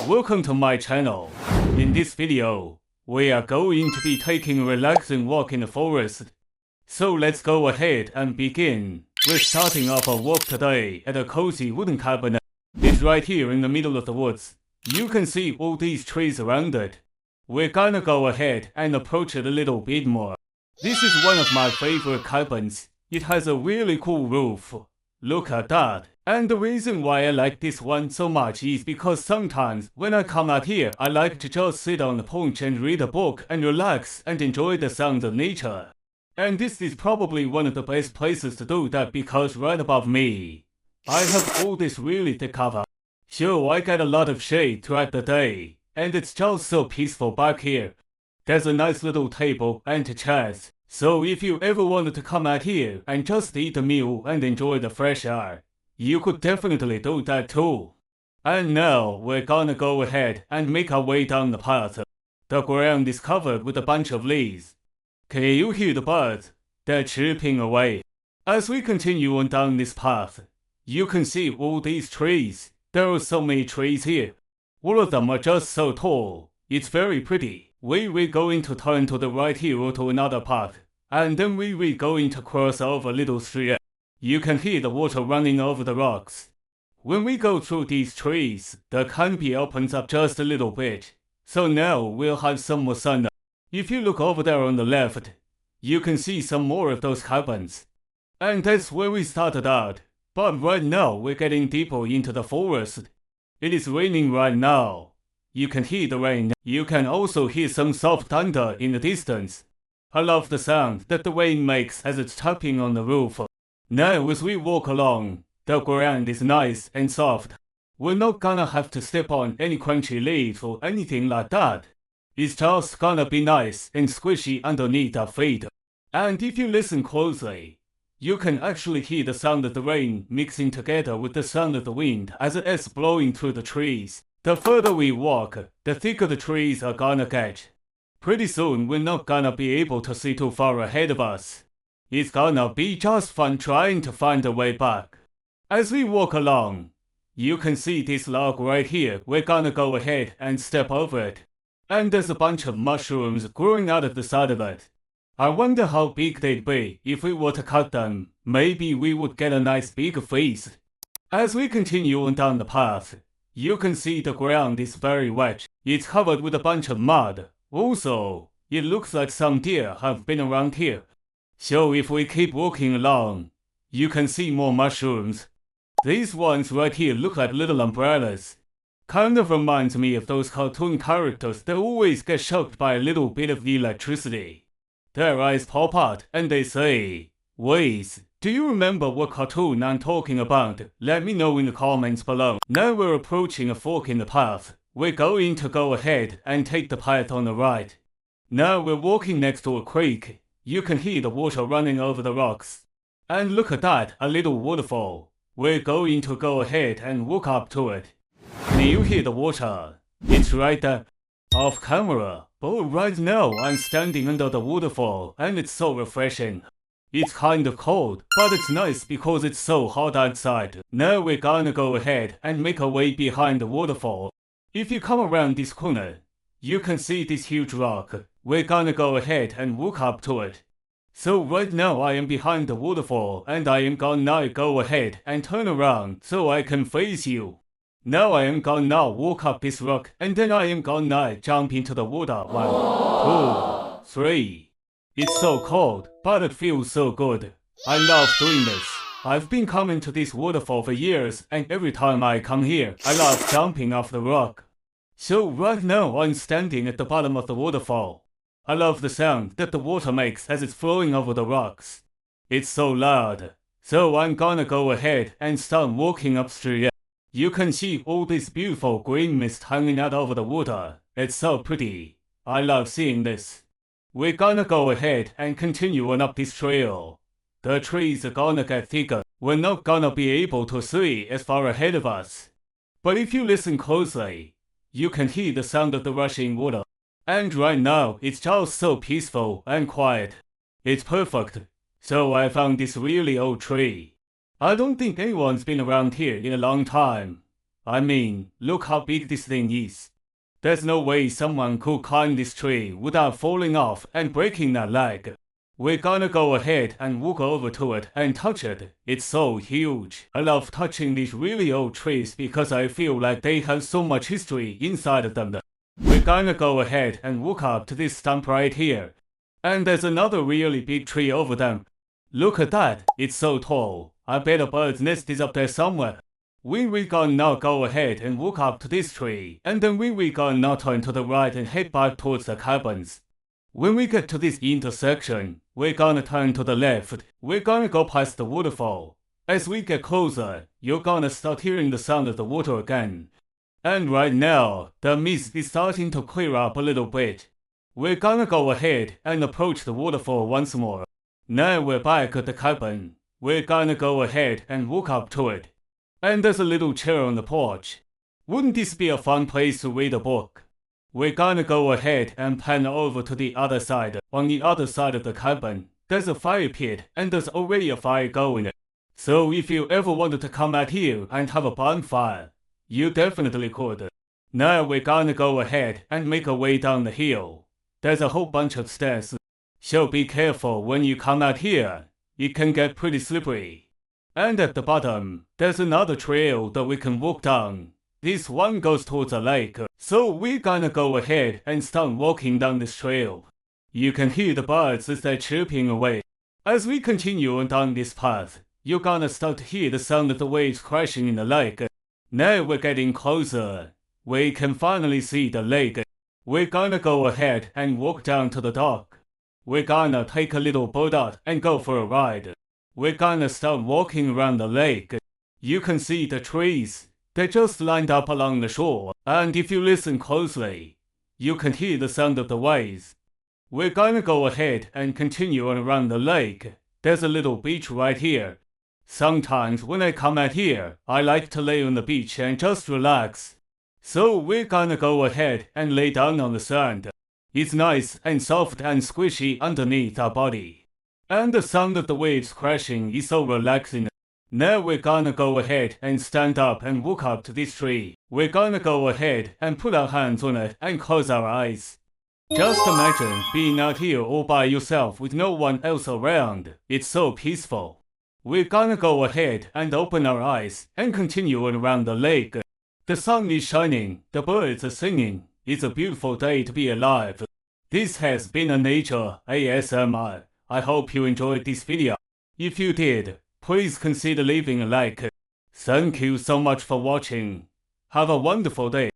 Welcome to my channel. In this video, we are going to be taking a relaxing walk in the forest. So let's go ahead and begin. We're starting off our walk today at a cozy wooden cabin. It's right here in the middle of the woods. You can see all these trees around it. We're gonna go ahead and approach it a little bit more. This is one of my favorite cabins. It has a really cool roof. Look at that. And the reason why I like this one so much is because sometimes when I come out here, I like to just sit on the porch and read a book and relax and enjoy the sounds of nature. And this is probably one of the best places to do that because right above me, I have all this really thick cover. So I get a lot of shade throughout the day, and it's just so peaceful back here. There's a nice little table and chairs, so if you ever wanted to come out here and just eat a meal and enjoy the fresh air, you could definitely do that too. And now we're gonna go ahead and make our way down the path. The ground is covered with a bunch of leaves. Can you hear the birds? They're chirping away. As we continue on down this path, you can see all these trees. There are so many trees here. All of them are just so tall. It's very pretty. We're going to turn to the right here or to another path, and then we're going to cross over a little stream. You can hear the water running over the rocks. When we go through these trees, the canopy opens up just a little bit, so now we'll have some more sun. If you look over there on the left, you can see some more of those cabins. And that's where we started out, but right now we're getting deeper into the forest. It is raining right now. You can hear the rain. You can also hear some soft thunder in the distance. I love the sound that the rain makes as it's tapping on the roof. Now as we walk along, the ground is nice and soft. We're not gonna have to step on any crunchy leaves or anything like that. It's just gonna be nice and squishy underneath our feet. And if you listen closely, you can actually hear the sound of the rain mixing together with the sound of the wind as it is blowing through the trees. The further we walk, the thicker the trees are gonna get. Pretty soon we're not gonna be able to see too far ahead of us. It's gonna be just fun trying to find a way back. As we walk along, you can see this log right here. We're gonna go ahead and step over it. And there's a bunch of mushrooms growing out of the side of it. I wonder how big they'd be if we were to cut them. Maybe we would get a nice big feast. As we continue on down the path, you can see the ground is very wet. It's covered with a bunch of mud. Also, it looks like some deer have been around here. So if we keep walking along, you can see more mushrooms. These ones right here look like little umbrellas. Kind of reminds me of those cartoon characters that always get shocked by a little bit of electricity. Their eyes pop out and they say, "Wait, do you remember what cartoon I'm talking about? Let me know in the comments below." Now we're approaching a fork in the path. We're going to go ahead and take the path on the right. Now we're walking next to a creek. You can hear the water running over the rocks. And look at that, a little waterfall. We're going to go ahead and walk up to it. Can you hear the water? It's right there. Off camera. But right now I'm standing under the waterfall and it's so refreshing. It's kind of cold, but it's nice because it's so hot outside. Now we're gonna go ahead and make our way behind the waterfall. If you come around this corner, you can see this huge rock. We're gonna go ahead and walk up to it. So right now I am behind the waterfall and I am gonna go ahead and turn around so I can face you. Now I am gonna walk up this rock and then I am gonna jump into the water. 1, 2, 3. It's so cold, but it feels so good. I love doing this. I've been coming to this waterfall for years and every time I come here, I love jumping off the rock. So right now I'm standing at the bottom of the waterfall. I love the sound that the water makes as it's flowing over the rocks. It's so loud. So I'm gonna go ahead and start walking upstream. You can see all this beautiful green mist hanging out over the water. It's so pretty. I love seeing this. We're gonna go ahead and continue on up this trail. The trees are gonna get thicker. We're not gonna be able to see as far ahead of us. But if you listen closely, you can hear the sound of the rushing water. And right now, it's just so peaceful and quiet. It's perfect. So I found this really old tree. I don't think anyone's been around here in a long time. I mean, look how big this thing is. There's no way someone could climb this tree without falling off and breaking their leg. We're gonna go ahead and walk over to it and touch it. It's so huge. I love touching these really old trees because I feel like they have so much history inside of them. We're gonna go ahead and walk up to this stump right here. And there's another really big tree over them. Look at that, it's so tall. I bet a bird's nest is up there somewhere. We gonna now go ahead and walk up to this tree, and then we gonna now turn to the right and head back towards the cabins. When we get to this intersection, we're gonna turn to the left. We're gonna go past the waterfall. As we get closer, you're gonna start hearing the sound of the water again. And right now, the mist is starting to clear up a little bit. We're gonna go ahead and approach the waterfall once more. Now we're back at the cabin. We're gonna go ahead and walk up to it. And there's a little chair on the porch. Wouldn't this be a fun place to read a book? We're gonna go ahead and pan over to the other side. On the other side of the cabin, there's a fire pit and there's already a fire going. So if you ever wanted to come out here and have a bonfire, you definitely could. Now we're gonna go ahead and make our way down the hill. There's a whole bunch of stairs, so be careful when you come out here. It can get pretty slippery. And at the bottom, there's another trail that we can walk down. This one goes towards a lake, so we're gonna go ahead and start walking down this trail. You can hear the birds as they're chirping away. As we continue on down this path, you're gonna start to hear the sound of the waves crashing in the lake. Now we're getting closer. We can finally see the lake. We're gonna go ahead and walk down to the dock. We're gonna take a little boat out and go for a ride. We're gonna start walking around the lake. You can see the trees. They're just lined up along the shore, and if you listen closely, you can hear the sound of the waves. We're gonna go ahead and continue on around the lake. There's a little beach right here. Sometimes when I come out here, I like to lay on the beach and just relax. So we're gonna go ahead and lay down on the sand. It's nice and soft and squishy underneath our body. And the sound of the waves crashing is so relaxing. Now we're gonna go ahead and stand up and walk up to this tree. We're gonna go ahead and put our hands on it and close our eyes. Just imagine being out here all by yourself with no one else around. It's so peaceful. We're gonna go ahead and open our eyes and continue on around the lake. The sun is shining, the birds are singing. It's a beautiful day to be alive. This has been a Nature ASMR. I hope you enjoyed this video. If you did, please consider leaving a like. Thank you so much for watching. Have a wonderful day.